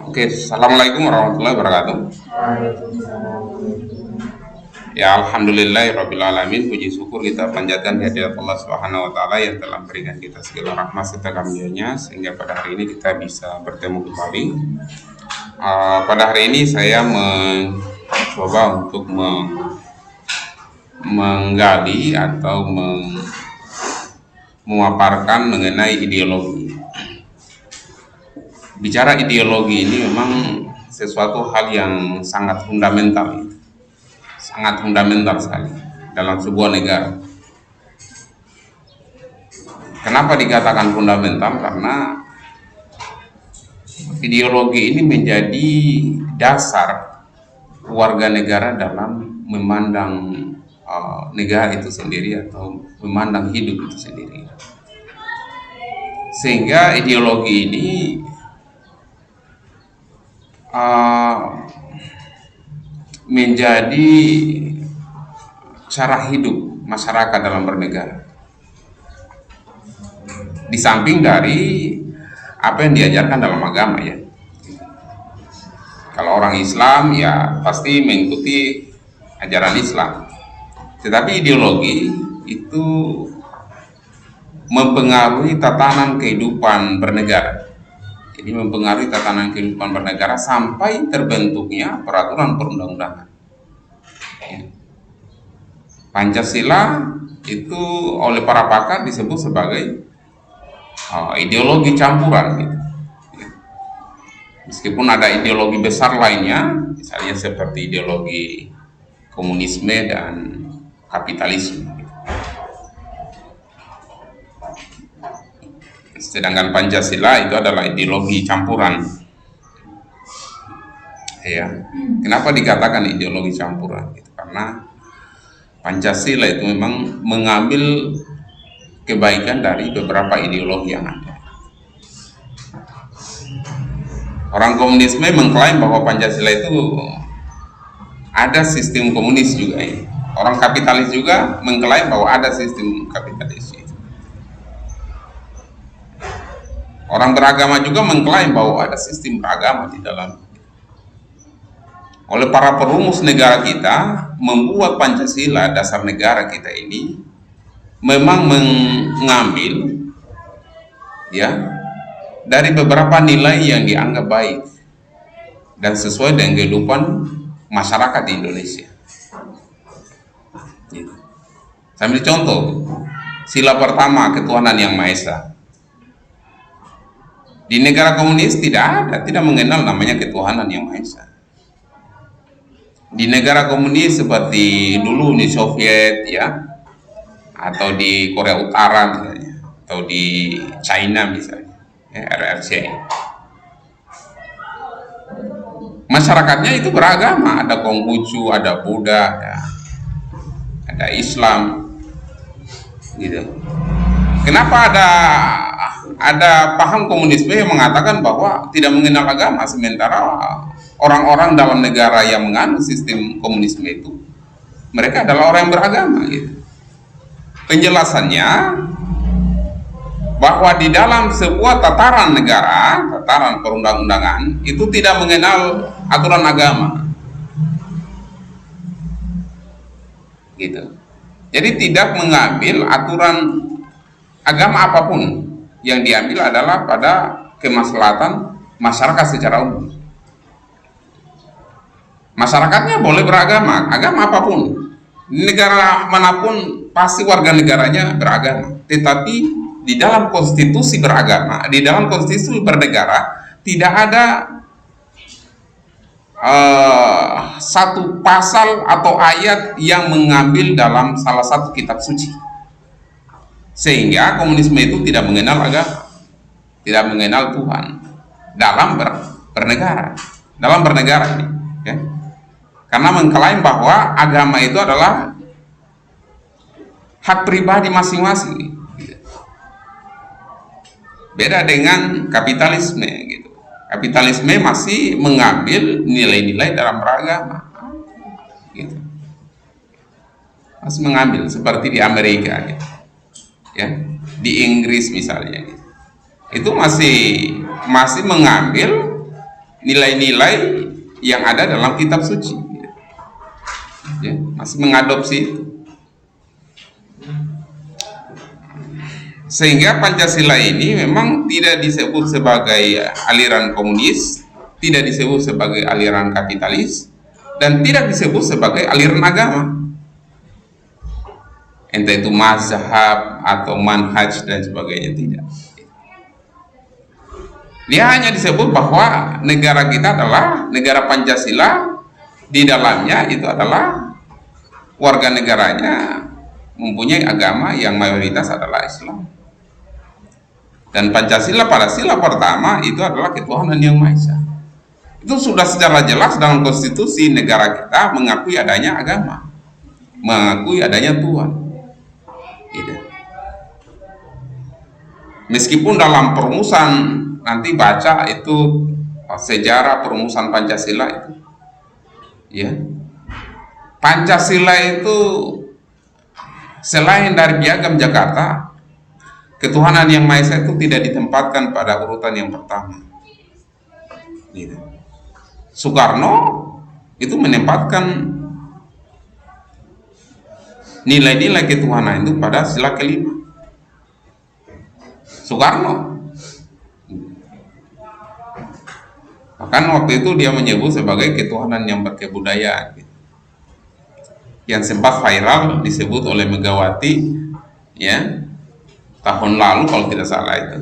Oke, assalamualaikum warahmatullahi wabarakatuh. Ya, alhamdulillahirabbil alamin. Puji syukur kita panjatkan kehadirat Allah Subhanahu wa taala yang telah memberikan kita segala rahmat serta karunia-Nya sehingga pada hari ini kita bisa bertemu kembali. Pada hari ini saya mencoba untuk menggali atau memaparkan mengenai ideologi. Bicara ideologi ini memang sesuatu hal yang sangat fundamental sekali dalam sebuah negara. Kenapa dikatakan fundamental? Karena ideologi ini menjadi dasar warga negara dalam memandang negara itu sendiri atau memandang hidup itu sendiri. Sehingga ideologi ini menjadi cara hidup masyarakat dalam bernegara. Di samping dari apa yang diajarkan dalam agama, ya. Kalau orang Islam ya pasti mengikuti ajaran Islam. Tetapi ideologi itu mempengaruhi tatanan kehidupan bernegara. Jadi mempengaruhi tatanan kehidupan bernegara sampai terbentuknya peraturan perundang-undangan. Pancasila itu oleh para pakar disebut sebagai ideologi campuran, gitu. Meskipun ada ideologi besar lainnya, misalnya seperti ideologi komunisme dan kapitalisme. Sedangkan Pancasila itu adalah ideologi campuran. Ya, kenapa dikatakan ideologi campuran? Karena Pancasila itu memang mengambil kebaikan dari beberapa ideologi yang ada. Orang komunisme mengklaim bahwa Pancasila itu ada sistem komunis juga. Ya. Orang kapitalis juga mengklaim bahwa ada sistem kapitalis. Orang beragama juga mengklaim bahwa ada sistem beragama di dalam. Oleh para perumus negara kita, membuat Pancasila dasar negara kita ini memang mengambil, ya, dari beberapa nilai yang dianggap baik dan sesuai dengan kehidupan masyarakat di Indonesia. Saya ambil contoh, sila pertama ketuhanan yang Maha Esa. Di negara komunis tidak mengenal namanya ketuhanan yang Maha Esa. Di negara komunis seperti dulu Uni Soviet, ya, atau di Korea Utara misalnya, atau di China misalnya, ya, RRC. Masyarakatnya itu beragama, ada Konghucu, ada Buddha, ada Islam, gitu. Kenapa ada paham komunisme yang mengatakan bahwa tidak mengenal agama, sementara orang-orang dalam negara yang menganut sistem komunisme itu mereka adalah orang yang beragama, gitu. Penjelasannya bahwa di dalam sebuah tataran negara, tataran perundang-undangan itu tidak mengenal aturan agama, gitu. Jadi tidak mengambil aturan agama apapun, yang diambil adalah pada kemaslahatan masyarakat secara umum. Masyarakatnya boleh beragama, agama apapun, negara manapun pasti warga negaranya beragama. Tetapi di dalam konstitusi beragama, di dalam konstitusi bernegara tidak ada satu pasal atau ayat yang mengambil dalam salah satu kitab suci. Sehingga komunisme itu tidak mengenal agama, tidak mengenal Tuhan dalam bernegara ini, ya. Karena mengklaim bahwa agama itu adalah hak pribadi masing-masing. Beda dengan kapitalisme, gitu. Kapitalisme masih mengambil nilai-nilai dalam beragama, gitu. Masih mengambil seperti di Amerika, gitu. Ya, di Inggris misalnya, gitu. Itu masih mengambil nilai-nilai yang ada dalam kitab suci, ya, masih mengadopsi itu. Sehingga Pancasila ini memang tidak disebut sebagai aliran komunis, tidak disebut sebagai aliran kapitalis, dan tidak disebut sebagai aliran agama, entah itu mazhab atau manhaj dan sebagainya, tidak. Dia hanya disebut bahwa negara kita adalah negara Pancasila, di dalamnya itu adalah warga negaranya mempunyai agama yang mayoritas adalah Islam. Dan Pancasila pada sila pertama itu adalah ketuhanan yang Maha Esa. Itu sudah secara jelas dalam konstitusi negara kita mengakui adanya agama, mengakui adanya Tuhan. Gitu. Meskipun dalam perumusan, nanti baca itu sejarah perumusan Pancasila itu, ya, Pancasila itu selain dari Piagam Jakarta, ketuhanan yang Maha Esa itu tidak ditempatkan pada urutan yang pertama. Gitu. Soekarno itu menempatkan nilai-nilai ketuhanan itu pada sila kelima. Soekarno, bahkan waktu itu dia menyebut sebagai ketuhanan yang berkebudayaan, gitu. Yang sempat viral disebut oleh Megawati, ya, tahun lalu kalau tidak salah itu,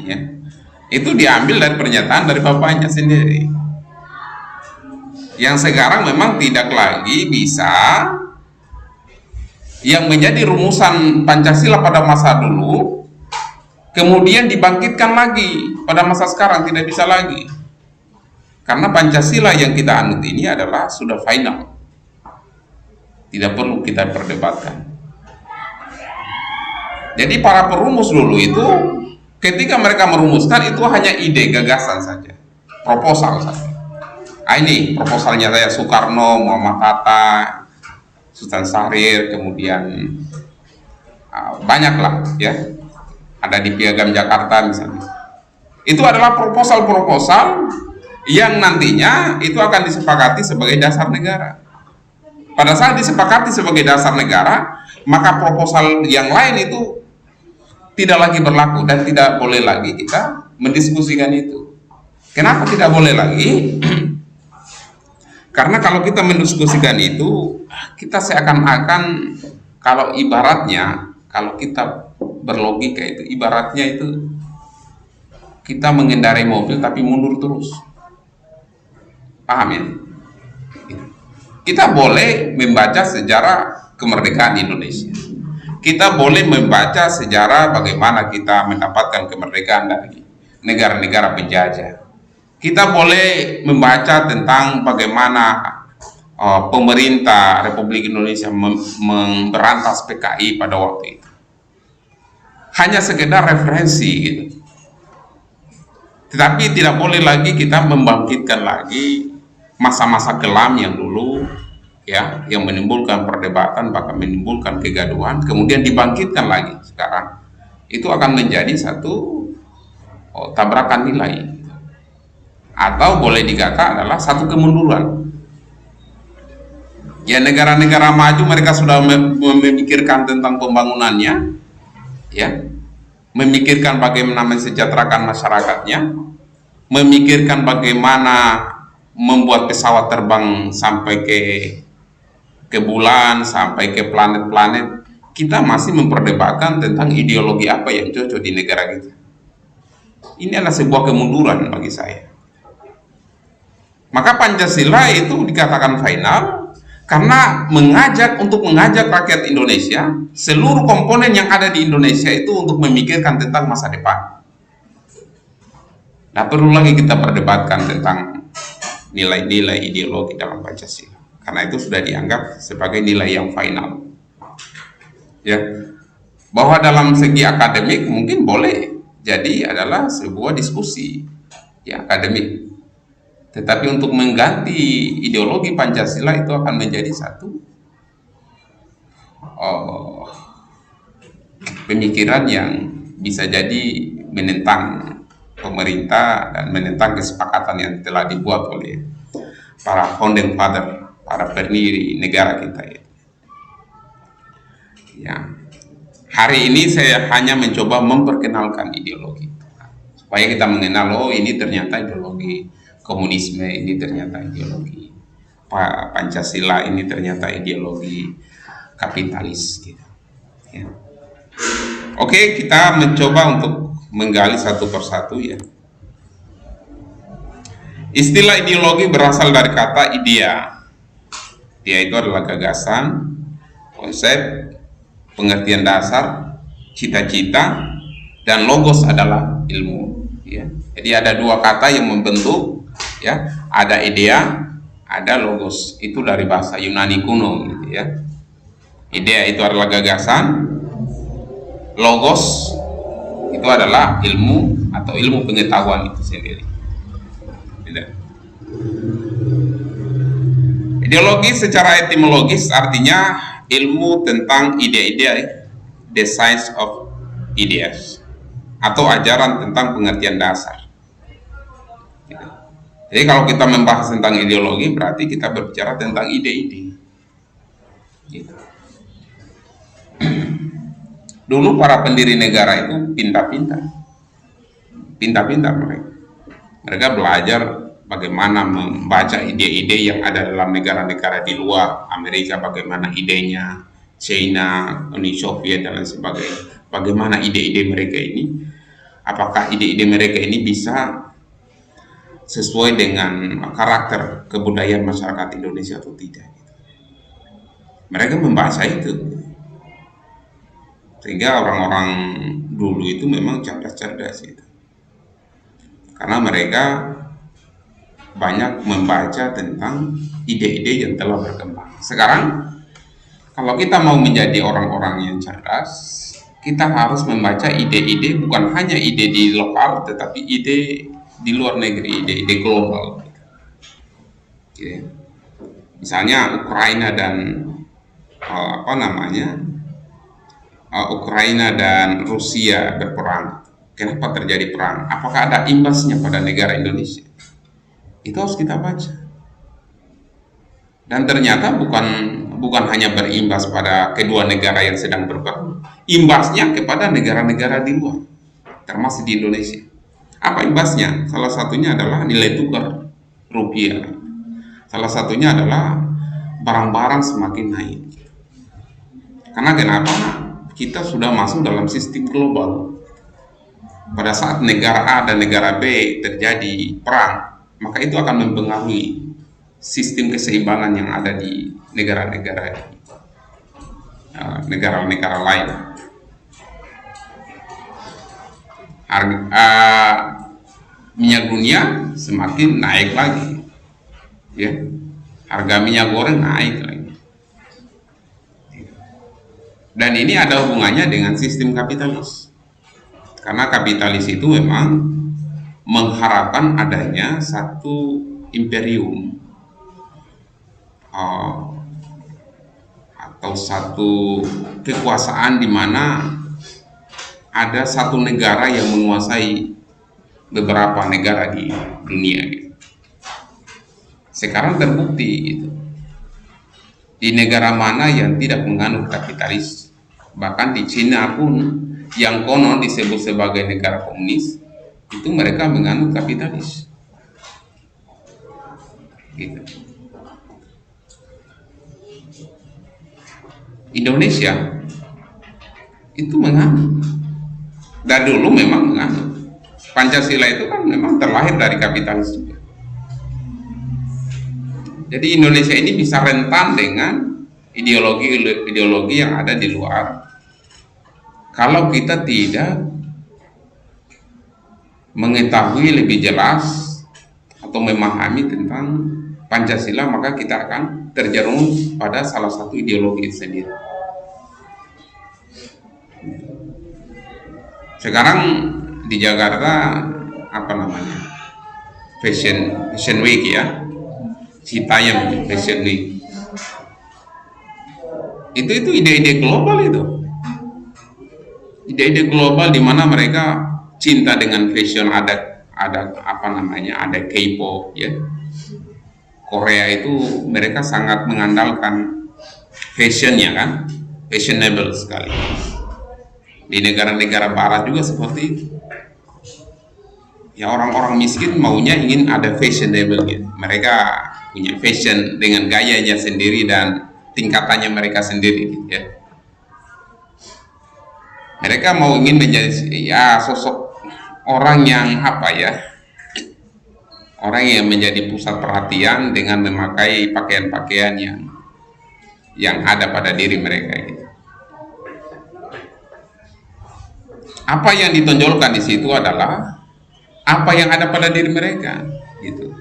ya, itu diambil dari pernyataan dari bapaknya sendiri, yang sekarang memang tidak lagi bisa, yang menjadi rumusan Pancasila pada masa dulu kemudian dibangkitkan lagi pada masa sekarang, tidak bisa lagi, karena Pancasila yang kita anut ini adalah sudah final, tidak perlu kita perdebatkan. Jadi para perumus dulu itu ketika mereka merumuskan itu hanya ide, gagasan saja, proposal saja. Ini proposalnya saya, Soekarno, Muhammad Hatta, Sultan Syahrir, kemudian banyaklah, ya, ada di Piagam Jakarta misalnya. Itu adalah proposal-proposal yang nantinya itu akan disepakati sebagai dasar negara. Pada saat disepakati sebagai dasar negara, maka proposal yang lain itu tidak lagi berlaku dan tidak boleh lagi kita mendiskusikan itu. Kenapa tidak boleh lagi? Karena kalau kita mendiskusikan itu, kita seakan-akan, kalau ibaratnya, kalau kita berlogika itu, ibaratnya itu kita mengendarai mobil tapi mundur terus. Paham ya? Kita boleh membaca sejarah kemerdekaan Indonesia. Kita boleh membaca sejarah bagaimana kita mendapatkan kemerdekaan dari negara-negara penjajah. Kita boleh membaca tentang bagaimana pemerintah Republik Indonesia memberantas PKI pada waktu itu. Hanya sekedar referensi gitu. Tetapi tidak boleh lagi kita membangkitkan lagi masa-masa kelam yang dulu, ya, yang menimbulkan perdebatan, bahkan menimbulkan kegaduhan, kemudian dibangkitkan lagi sekarang. Itu akan menjadi satu tabrakan nilai, atau boleh dikata adalah satu kemunduran. Ya, negara-negara maju mereka sudah memikirkan tentang pembangunannya, ya, memikirkan bagaimana mensejahterakan masyarakatnya, memikirkan bagaimana membuat pesawat terbang sampai ke bulan, sampai ke planet-planet. Kita masih memperdebatkan tentang ideologi apa yang cocok di negara kita. Ini adalah sebuah kemunduran bagi saya. Maka Pancasila itu dikatakan final karena untuk mengajak rakyat Indonesia, seluruh komponen yang ada di Indonesia itu untuk memikirkan tentang masa depan. Nah, perlu lagi kita perdebatkan tentang nilai-nilai ideologi dalam Pancasila, karena itu sudah dianggap sebagai nilai yang final. Ya, bahwa dalam segi akademik mungkin boleh jadi adalah sebuah diskusi, ya, akademik. Tetapi untuk mengganti ideologi Pancasila itu akan menjadi satu pemikiran yang bisa jadi menentang pemerintah dan menentang kesepakatan yang telah dibuat oleh para founding father, para pendiri negara kita ya. Ya. Hari ini saya hanya mencoba memperkenalkan ideologi supaya kita mengenal, oh ini ternyata ideologi komunisme, ini ternyata ideologi Pancasila, ini ternyata ideologi kapitalis gitu. Ya. Oke, kita mencoba untuk menggali satu persatu ya. Istilah ideologi berasal dari kata idea. Idea itu adalah gagasan, konsep, pengertian dasar, cita-cita, dan logos adalah ilmu. Ya. Jadi ada dua kata yang membentuk, ya. Ada idea, ada logos. Itu dari bahasa Yunani kuno, gitu ya. Idea itu adalah gagasan, logos itu adalah ilmu atau ilmu pengetahuan itu sendiri. Tidak. Ideologi secara etimologis artinya ilmu tentang ide-ide, the science of ideas, atau ajaran tentang pengertian dasar. Gitu. Jadi kalau kita membahas tentang ideologi berarti kita berbicara tentang ide-ide. Gitu. Dulu para pendiri negara itu pintar-pintar mereka. Mereka belajar bagaimana membaca ide-ide yang ada dalam negara-negara di luar Amerika, bagaimana idenya China, Uni Soviet dan lain sebagainya. Bagaimana ide-ide mereka ini, apakah ide-ide mereka ini bisa sesuai dengan karakter kebudayaan masyarakat Indonesia atau tidak. Mereka membaca itu, sehingga orang-orang dulu itu memang cerdas-cerdas gitu. Karena mereka banyak membaca tentang ide-ide yang telah berkembang. Sekarang kalau kita mau menjadi orang-orang yang cerdas, kita harus membaca ide-ide, bukan hanya ide di lokal, tetapi ide di luar negeri, ide-ide global. Gitu. Misalnya Ukraina dan Ukraina dan Rusia berperang. Kenapa terjadi perang? Apakah ada imbasnya pada negara Indonesia? Itu harus kita baca. Dan ternyata bukan hanya berimbas pada kedua negara yang sedang berperang, imbasnya kepada negara-negara di luar, termasuk di Indonesia. Apa imbasnya? Salah satunya adalah nilai tukar rupiah. Salah satunya adalah barang-barang semakin naik. Karena kenapa? Kita sudah masuk dalam sistem global. Pada saat negara A dan negara B terjadi perang, maka itu akan mempengaruhi sistem keseimbangan yang ada di negara-negara lain. Harga minyak dunia semakin naik lagi, ya. Harga minyak goreng naik lagi. Dan ini ada hubungannya dengan sistem kapitalis. Karena kapitalis itu memang mengharapkan adanya satu imperium atau satu kekuasaan di mana ada satu negara yang menguasai beberapa negara di dunia. Sekarang terbukti gitu. Di negara mana yang tidak menganut kapitalis, bahkan di Cina pun yang konon disebut sebagai negara komunis, itu mereka menganut kapitalis. Gitu. Indonesia itu menganut, dan dulu memang menganut. Pancasila itu kan memang terlahir dari kapitalis juga. Jadi Indonesia ini bisa rentan dengan ideologi yang ada di luar. Kalau kita tidak mengetahui lebih jelas atau memahami tentang Pancasila, maka kita akan terjerumus pada salah satu ideologi itu sendiri. Sekarang di Jakarta Fashion Week ya, Citayam Fashion Week. Itu ide-ide global itu. Ide-ide global di mana mereka cinta dengan fashion adat ada apa namanya, ada K-pop ya. Korea itu mereka sangat mengandalkan fashionnya kan, fashionable sekali. Di negara-negara barat juga seperti itu. Ya orang-orang miskin maunya ingin ada fashionable gitu. Mereka punya fashion dengan gayanya sendiri dan tingkatannya mereka sendiri gitu ya. Mereka mau ingin menjadi ya sosok orang yang apa ya, orang yang menjadi pusat perhatian dengan memakai pakaian-pakaian yang ada pada diri mereka gitu. Apa yang ditonjolkan di situ adalah apa yang ada pada diri mereka gitu.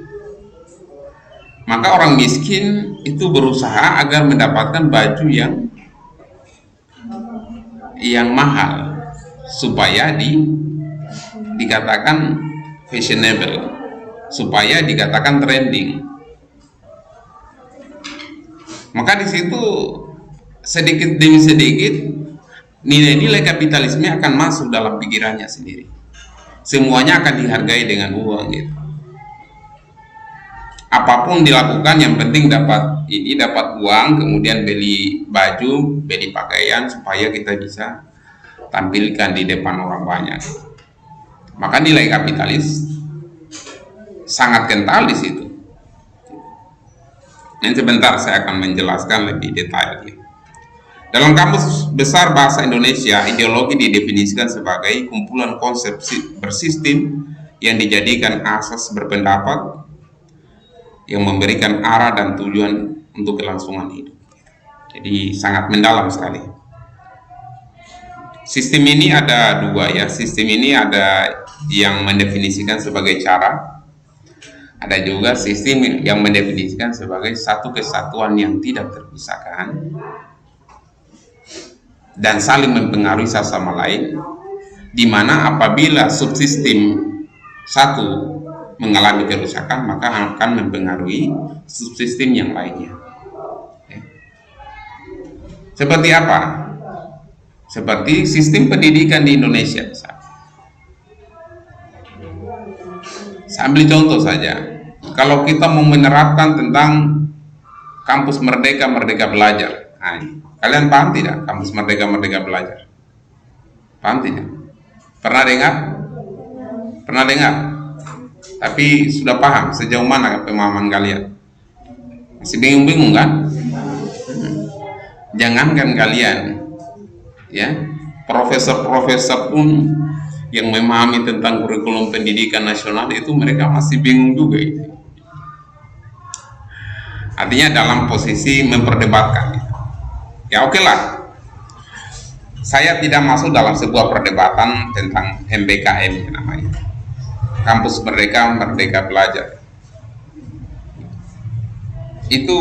Maka orang miskin itu berusaha agar mendapatkan baju yang mahal supaya dikatakan fashionable, supaya dikatakan trending. Maka di situ sedikit demi sedikit nilai-nilai kapitalisme akan masuk dalam pikirannya sendiri. Semuanya akan dihargai dengan uang gitu. Apapun dilakukan yang penting dapat uang, kemudian beli baju, beli pakaian supaya kita bisa tampilkan di depan orang banyak. Maka nilai kapitalis sangat kental di situ. Nanti sebentar saya akan menjelaskan lebih detail. Dalam Kamus Besar Bahasa Indonesia, ideologi didefinisikan sebagai kumpulan konsep bersistem yang dijadikan asas berpendapat yang memberikan arah dan tujuan untuk kelangsungan hidup. Jadi sangat mendalam sekali. Sistem ini ada dua ya. Sistem ini ada yang mendefinisikan sebagai cara, ada juga sistem yang mendefinisikan sebagai satu kesatuan yang tidak terpisahkan dan saling mempengaruhi satu sama lain, di mana apabila subsistem satu mengalami kerusakan maka akan mempengaruhi subsistem yang lainnya. Seperti apa? Seperti sistem pendidikan di Indonesia. Saya ambil contoh saja. Kalau kita mau menerapkan tentang kampus Merdeka Belajar, kalian paham tidak kampus Merdeka Belajar? Paham tidak? Pernah dengar? Pernah dengar? Tapi sudah paham sejauh mana pemahaman kalian? Masih bingung-bingung kan? Jangankan kalian, ya, profesor-profesor pun yang memahami tentang kurikulum pendidikan nasional itu mereka masih bingung juga itu. Artinya dalam posisi memperdebatkan. Ya oke lah. Saya tidak masuk dalam sebuah perdebatan tentang MBKM namanya. Kampus Merdeka Belajar. Itu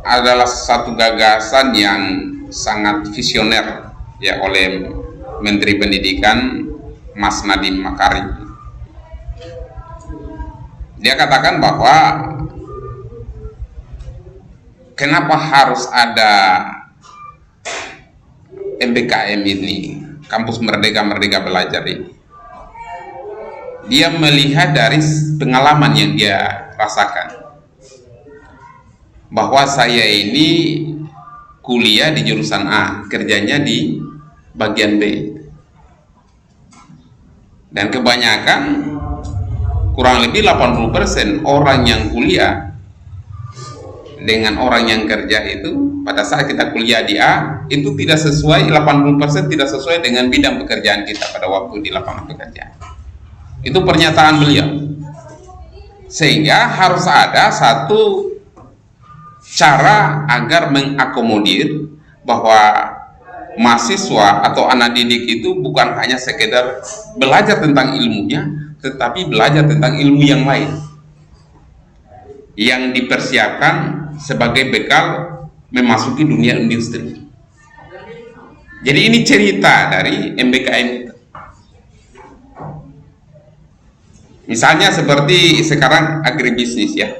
adalah satu gagasan yang sangat visioner ya oleh Menteri Pendidikan Mas Nadiem Makarim. Dia katakan bahwa kenapa harus ada MBKM ini, Kampus Merdeka Belajar ini. Dia melihat dari pengalaman yang dia rasakan bahwa saya ini kuliah di jurusan A, kerjanya di bagian B, dan kebanyakan kurang lebih 80% orang yang kuliah dengan orang yang kerja itu pada saat kita kuliah di A itu tidak sesuai, 80% tidak sesuai dengan bidang pekerjaan kita pada waktu di lapangan pekerjaan. Itu pernyataan beliau. Sehingga harus ada satu cara agar mengakomodir bahwa mahasiswa atau anak didik itu bukan hanya sekedar belajar tentang ilmunya, tetapi belajar tentang ilmu yang lain yang dipersiapkan sebagai bekal memasuki dunia industri. Jadi ini cerita dari MBKM itu. Misalnya seperti sekarang agribisnis ya.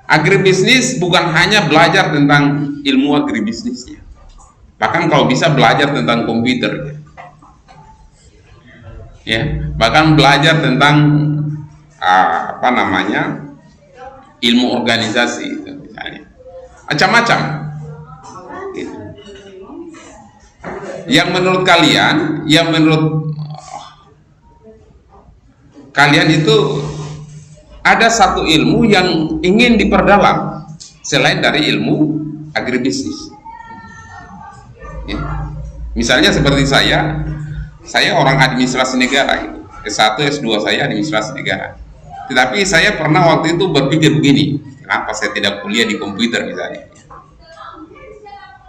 Agribisnis bukan hanya belajar tentang ilmu agribisnisnya, bahkan kalau bisa belajar tentang komputer. ya, bahkan belajar tentang apa namanya, ilmu organisasi itu misalnya, macam-macam gitu. Yang menurut kalian itu ada satu ilmu yang ingin diperdalam selain dari ilmu agribisnis, ya. Misalnya seperti saya orang administrasi negara gitu. S1 S2 saya administrasi negara, tetapi saya pernah waktu itu berpikir begini, kenapa saya tidak kuliah di komputer misalnya.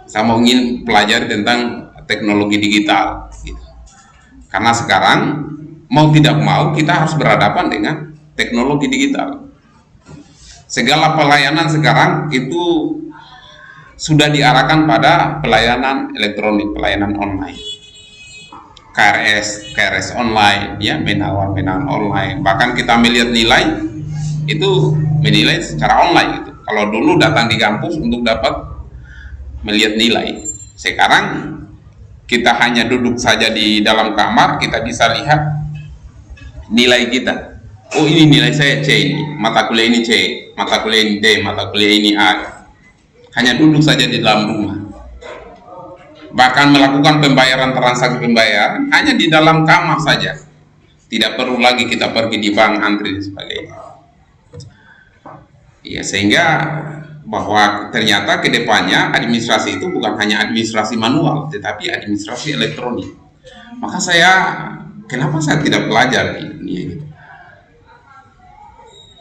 Saya mau ingin pelajari tentang teknologi digital gitu. Karena sekarang mau tidak mau kita harus berhadapan dengan teknologi digital. Segala pelayanan sekarang itu sudah diarahkan pada pelayanan elektronik, pelayanan online. KRS online, ya, menawar online. Bahkan kita melihat nilai itu menilai secara online gitu. Kalau dulu datang di kampus untuk dapat melihat nilai, sekarang kita hanya duduk saja di dalam kamar, kita bisa lihat nilai kita. Oh, ini nilai saya C, ini mata kuliah ini C, mata kuliah ini D, mata kuliah ini A. Hanya duduk saja di dalam rumah. Bahkan melakukan pembayaran, transaksi pembayaran hanya di dalam kamar saja, tidak perlu lagi kita pergi di bank, antri dan sebagainya. Ya, sehingga bahwa ternyata kedepannya administrasi itu bukan hanya administrasi manual, tetapi administrasi elektronik. Maka kenapa saya tidak belajar di dunia ini?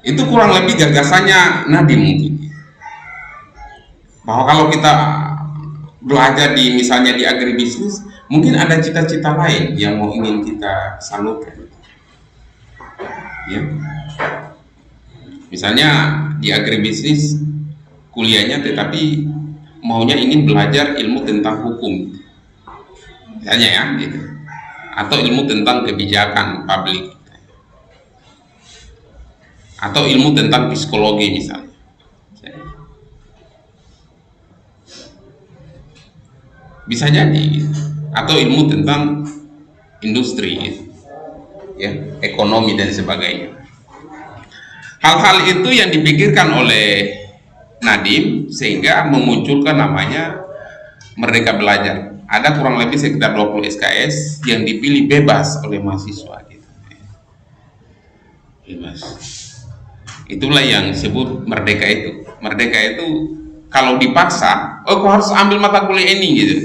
Itu kurang lebih gagasannya Nadiem mungkin, bahwa kalau kita belajar misalnya di agribisnis, mungkin ada cita-cita lain yang ingin kita salurkan, ya. Misalnya di agribisnis kuliahnya, tetapi maunya ingin belajar ilmu tentang hukum misalnya, ya gitu, atau ilmu tentang kebijakan publik, atau ilmu tentang psikologi misalnya. Bisa jadi, atau ilmu tentang industri, ya, ekonomi dan sebagainya. Hal-hal itu yang dipikirkan oleh Nadiem sehingga memunculkan namanya Merdeka Belajar. Ada kurang lebih sekitar 20 SKS yang dipilih bebas oleh mahasiswa gitu. Bebas. Itulah yang disebut merdeka itu. Merdeka itu kalau dipaksa, oh kau harus ambil mata kuliah ini gitu,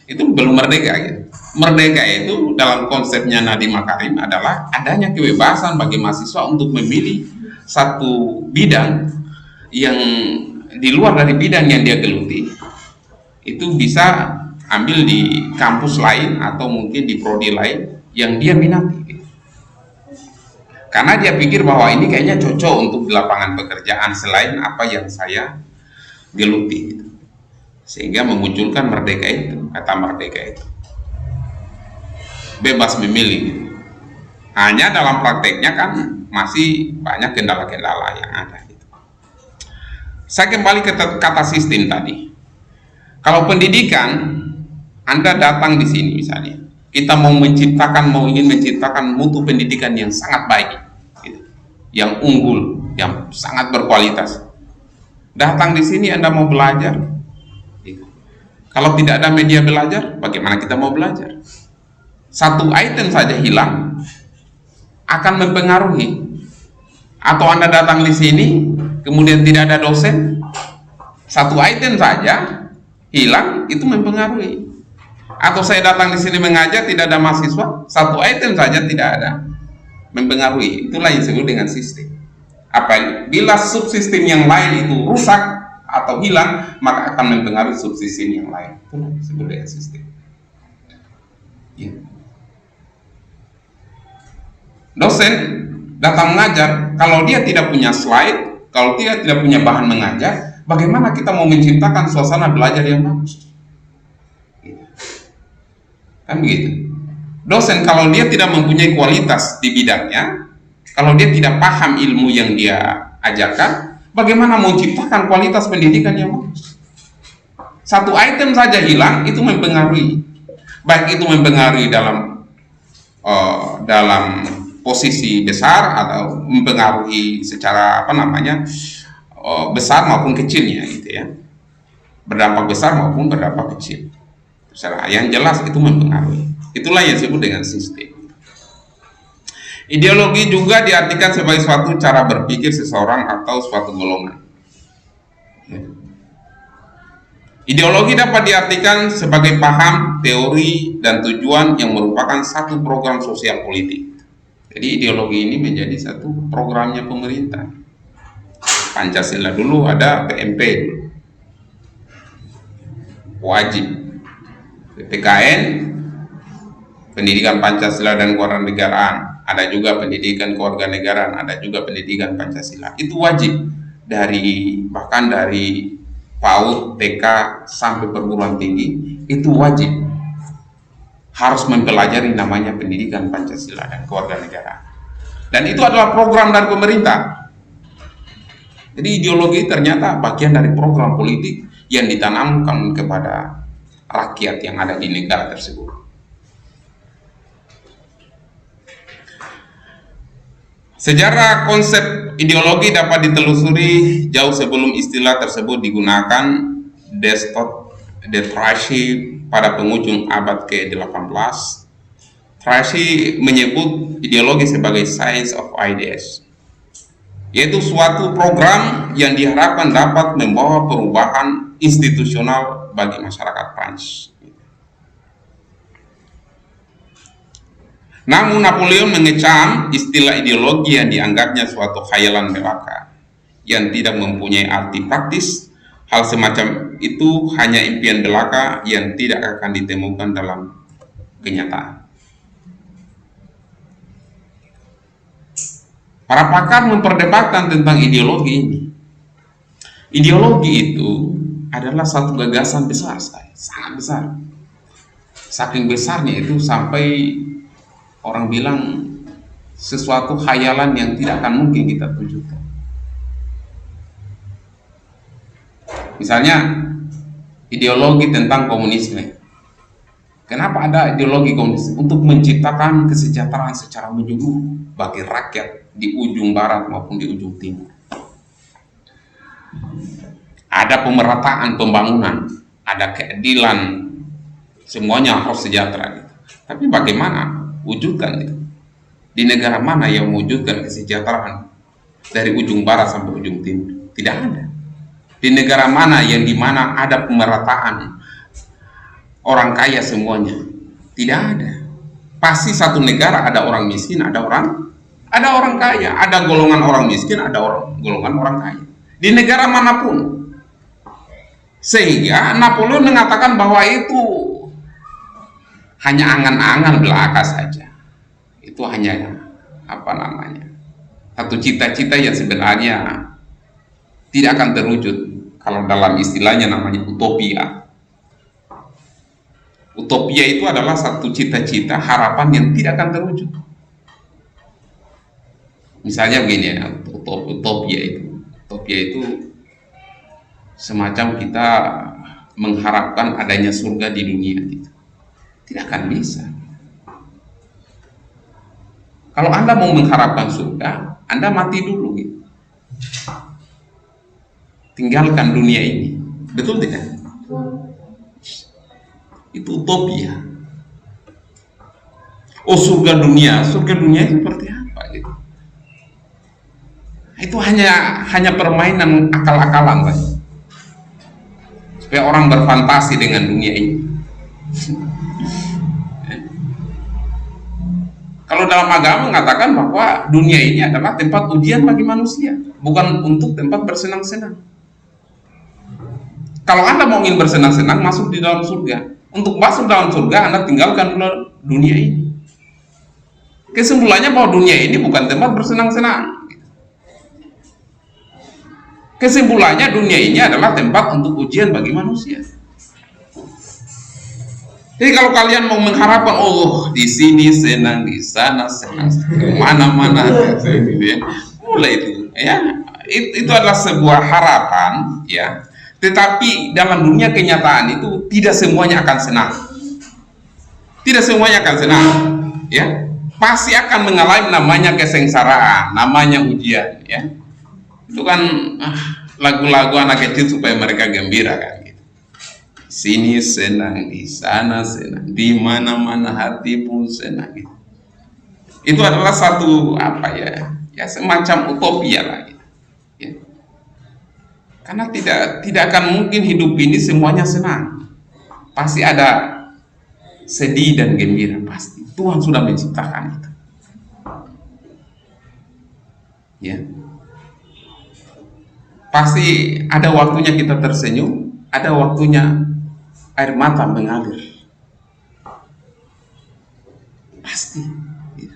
itu belum merdeka gitu. Merdeka itu dalam konsepnya Nadiem Makarim adalah adanya kebebasan bagi mahasiswa untuk memilih satu bidang yang di luar dari bidang yang dia geluti, itu bisa ambil di kampus lain atau mungkin di prodi lain yang dia minati gitu. Karena dia pikir bahwa ini kayaknya cocok untuk di lapangan pekerjaan selain apa yang saya geluti gitu. Sehingga memunculkan merdeka itu, kata merdeka itu bebas memilih gitu. Hanya dalam prakteknya kan masih banyak kendala-kendala yang ada gitu. Saya kembali ke kata sistem tadi. Kalau pendidikan, Anda datang di sini misalnya, kita ingin menciptakan mutu pendidikan yang sangat baik gitu, yang unggul, yang sangat berkualitas. Datang di sini Anda mau belajar gitu. Kalau tidak ada media belajar, bagaimana kita mau belajar? Satu item saja hilang akan mempengaruhi. Atau Anda datang di sini kemudian tidak ada dosen, satu item saja hilang, itu mempengaruhi. Atau saya datang di sini mengajar tidak ada mahasiswa, satu item saja tidak ada, mempengaruhi. Itulah yang disebut dengan sistem. Bila subsistem yang lain itu rusak atau hilang, maka akan mempengaruhi subsistem yang lain. Itulah yang disebut dengan sistem, ya. Dosen datang mengajar, kalau dia tidak punya slide, kalau dia tidak punya bahan mengajar, bagaimana kita mau menciptakan suasana belajar yang bagus? Kan begitu. Dosen kalau dia tidak mempunyai kualitas di bidangnya, kalau dia tidak paham ilmu yang dia ajarkan, bagaimana mau menciptakan kualitas pendidikan yang bagus? Satu item saja hilang, itu mempengaruhi. Baik itu mempengaruhi dalam dalam posisi besar atau mempengaruhi secara besar maupun kecilnya gitu ya, berdampak besar maupun berdampak kecil, terserah. Yang jelas itu mempengaruhi. Itulah yang disebut dengan sistem. Ideologi juga diartikan sebagai suatu cara berpikir seseorang atau suatu golongan. Ideologi dapat diartikan sebagai paham, teori, dan tujuan yang merupakan satu program sosial politik. Jadi ideologi ini menjadi satu programnya pemerintah. Pancasila dulu ada PMP, wajib. PPKN, pendidikan Pancasila dan kewarganegaraan. Ada juga pendidikan kewarganegaraan, ada juga pendidikan Pancasila. Itu wajib bahkan dari PAUD, TK sampai perguruan tinggi itu wajib harus mempelajari namanya pendidikan Pancasila dan kewarganegaraan. Dan itu adalah program dari pemerintah. Jadi ideologi ternyata bagian dari program politik yang ditanamkan kepada rakyat yang ada di negara tersebut. Sejarah konsep ideologi dapat ditelusuri jauh sebelum istilah tersebut digunakan. Tracy pada penghujung abad ke-18. Tracy menyebut ideologi sebagai science of ideas, yaitu suatu program yang diharapkan dapat membawa perubahan institusional bagi masyarakat Prancis. Namun Napoleon mengecam istilah ideologi yang dianggapnya suatu khayalan belaka yang tidak mempunyai arti praktis. Hal semacam itu hanya impian belaka yang tidak akan ditemukan dalam kenyataan. Para pakar memperdebatkan tentang ideologi ini. Ideologi itu adalah satu gagasan besar, sangat besar. Saking besarnya itu sampai orang bilang sesuatu khayalan yang tidak akan mungkin kita wujudkan. Misalnya ideologi tentang komunisme. Kenapa ada ideologi komunis? Untuk menciptakan kesejahteraan secara menyeluruh bagi rakyat di ujung barat maupun di ujung timur. Ada pemerataan pembangunan, ada keadilan, semuanya harus sejahtera gitu. Tapi bagaimana wujudkan itu? Di negara mana yang mewujudkan kesejahteraan dari ujung barat sampai ujung timur? Tidak ada. Di negara mana yang dimana ada pemerataan orang kaya semuanya? Tidak ada. Pasti satu negara ada orang miskin, ada orang kaya, ada golongan orang miskin, ada golongan orang kaya. Di negara manapun. Sehingga Napoleon mengatakan bahwa itu hanya angan-angan belaka saja. Itu hanya satu cita-cita yang sebenarnya tidak akan terwujud. Kalau dalam istilahnya namanya utopia. Utopia itu adalah satu cita-cita, harapan yang tidak akan terwujud. Misalnya begini ya, utopia itu semacam kita mengharapkan adanya surga di dunia gitu. Tidak akan bisa. Kalau Anda mau mengharapkan surga, Anda mati dulu gitu. Tinggalkan dunia ini. Betul tidak? Itu utopia. Oh, surga dunia itu seperti apa gitu? Itu hanya permainan akal-akalan lah. Supaya orang berfantasi dengan dunia ini. Kalau dalam agama mengatakan bahwa dunia ini adalah tempat ujian bagi manusia, bukan untuk tempat bersenang-senang. Kalau Anda mau ingin bersenang-senang, masuk di dalam surga. Untuk masuk dalam surga, Anda tinggalkan dulu dunia ini. Kesimpulannya bahwa dunia ini bukan tempat bersenang-senang. Kesimpulannya dunia ini adalah tempat untuk ujian bagi manusia. Jadi kalau kalian mau mengharapkan, oh di sini senang, di sana senang, kemana-mana, mulai itu, ya itu adalah sebuah harapan, ya. Tetapi dalam dunia kenyataan itu tidak semuanya akan senang. Tidak semuanya akan senang, ya. pasti akan mengalami namanya kesengsaraan, namanya ujian, ya. Itu kan lagu-lagu anak kecil supaya mereka gembira kan gitu. Sini senang, di sana senang, di mana-mana hati pun senang gitu. Itu adalah satu apa ya, ya semacam utopia lah gitu. Ya. Karena tidak akan mungkin hidup ini semuanya senang. Pasti ada sedih dan gembira, pasti. Tuhan sudah menciptakan itu. Ya. Pasti ada waktunya kita tersenyum, ada waktunya air mata mengalir. Pasti. Ya.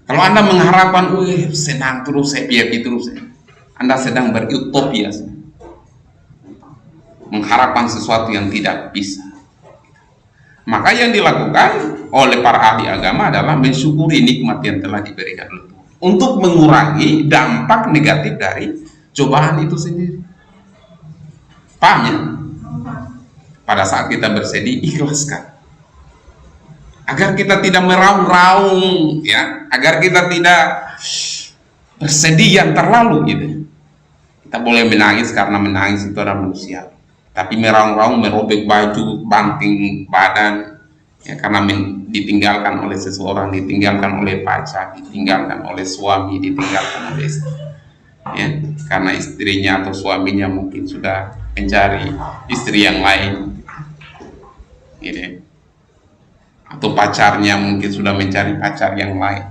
Kalau Anda mengharapkan, senang terus, happy terus, Anda sedang berutopia, mengharapkan sesuatu yang tidak bisa. Maka yang dilakukan oleh para ahli agama adalah mensyukuri nikmat yang telah diberikan oleh Tuhan untuk mengurangi dampak negatif dari cobaan itu sendiri. Paham ya? Pada saat kita bersedih, ikhlaskan. Agar kita tidak meraung-raung, ya, agar kita tidak bersedih yang terlalu gitu. Kita boleh menangis karena menangis itu adalah manusia. Tapi meraung-raung, merobek baju, banting badan, ya, karena ditinggalkan oleh seseorang, ditinggalkan oleh pacar, ditinggalkan oleh suami, ditinggalkan oleh istri, ya, karena istrinya atau suaminya mungkin sudah mencari istri yang lain, gitu. Atau pacarnya mungkin sudah mencari pacar yang lain,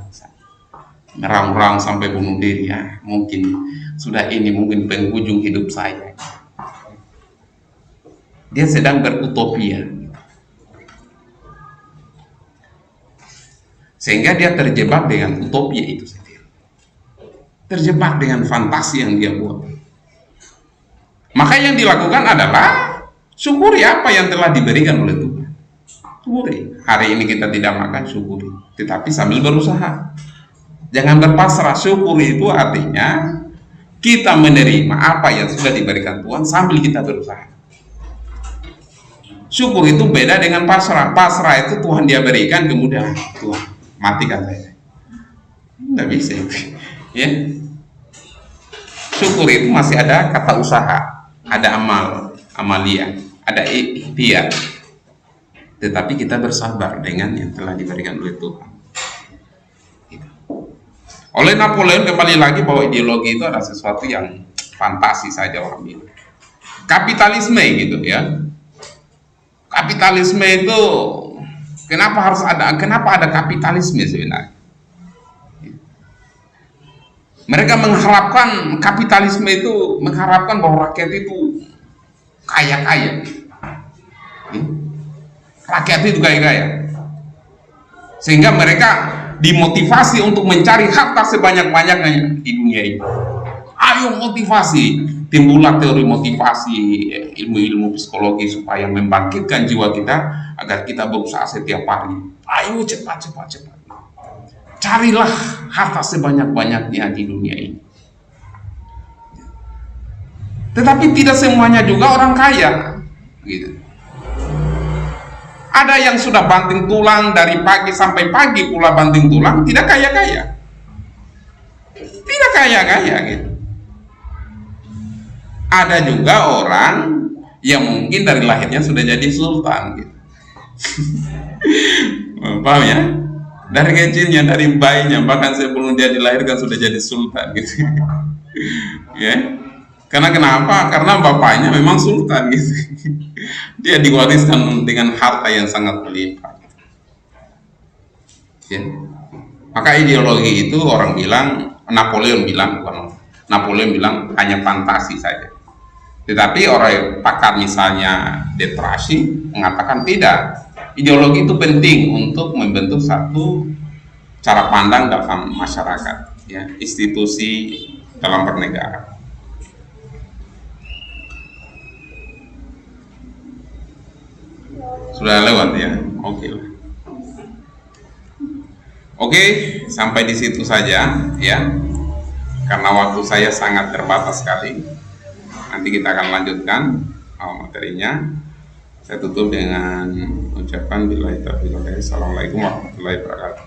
meraung-raung sampai bunuh diri, ya, mungkin sudah ini mungkin penghujung hidup saya. Dia sedang berutopia, sehingga dia terjebak dengan utopia itu sendiri, terjebak dengan fantasi yang dia buat. Maka yang dilakukan adalah syukuri apa yang telah diberikan oleh Tuhan. Syukuri. Hari ini kita tidak makan, syukuri, tetapi sambil berusaha. Jangan berpasrah. Syukuri itu artinya kita menerima apa yang sudah diberikan Tuhan sambil kita berusaha. Syukur itu beda dengan pasrah. Pasrah itu Tuhan dia berikan, kemudian Tuhan matikan saya. Nggak bisa itu, ya. Syukur itu masih ada kata usaha, ada amalia, ada ikhtiar. Tetapi kita bersabar dengan yang telah diberikan oleh Tuhan. Oleh Napoleon, kembali lagi bahwa ideologi itu adalah sesuatu yang fantasi saja orang bilang. Kapitalisme gitu ya. Kapitalisme itu kenapa ada kapitalisme sebenarnya? Mereka mengharapkan kapitalisme itu, mengharapkan bahwa rakyat itu kaya-kaya. Rakyat itu kaya-kaya. Sehingga mereka dimotivasi untuk mencari harta sebanyak-banyaknya di dunia ini. Ayo motivasi, timbullah teori motivasi, ilmu-ilmu psikologi supaya membangkitkan jiwa kita agar kita berusaha setiap hari. Ayo cepat. Carilah harta sebanyak-banyaknya di dunia ini. Tetapi tidak semuanya juga orang kaya, gitu. Ada yang sudah banting tulang dari pagi sampai pagi pula banting tulang, tidak kaya-kaya. Tidak kaya-kaya gitu. Ada juga orang yang mungkin dari lahirnya sudah jadi sultan gitu. Paham ya? Dari kecilnya, dari bayinya, bahkan sebelum dia dilahirkan sudah jadi sultan gitu. Ya. Karena kenapa? Karena bapaknya memang sultan gitu. Dia diwariskan dengan harta yang sangat berlimpah. Ya. Maka ideologi itu orang bilang, Napoleon bilang hanya fantasi saja. Tetapi orang pakar misalnya Detrasi mengatakan tidak. Ideologi itu penting untuk membentuk satu cara pandang dalam masyarakat, ya, institusi dalam bernegara. Sudah lewat ya, oke, sampai di situ saja ya, karena waktu saya sangat terbatas sekali. Nanti kita akan lanjutkan materinya. Saya tutup dengan ucapan billahi taufiq wal hidayah. Assalamualaikum warahmatullahi wabarakatuh.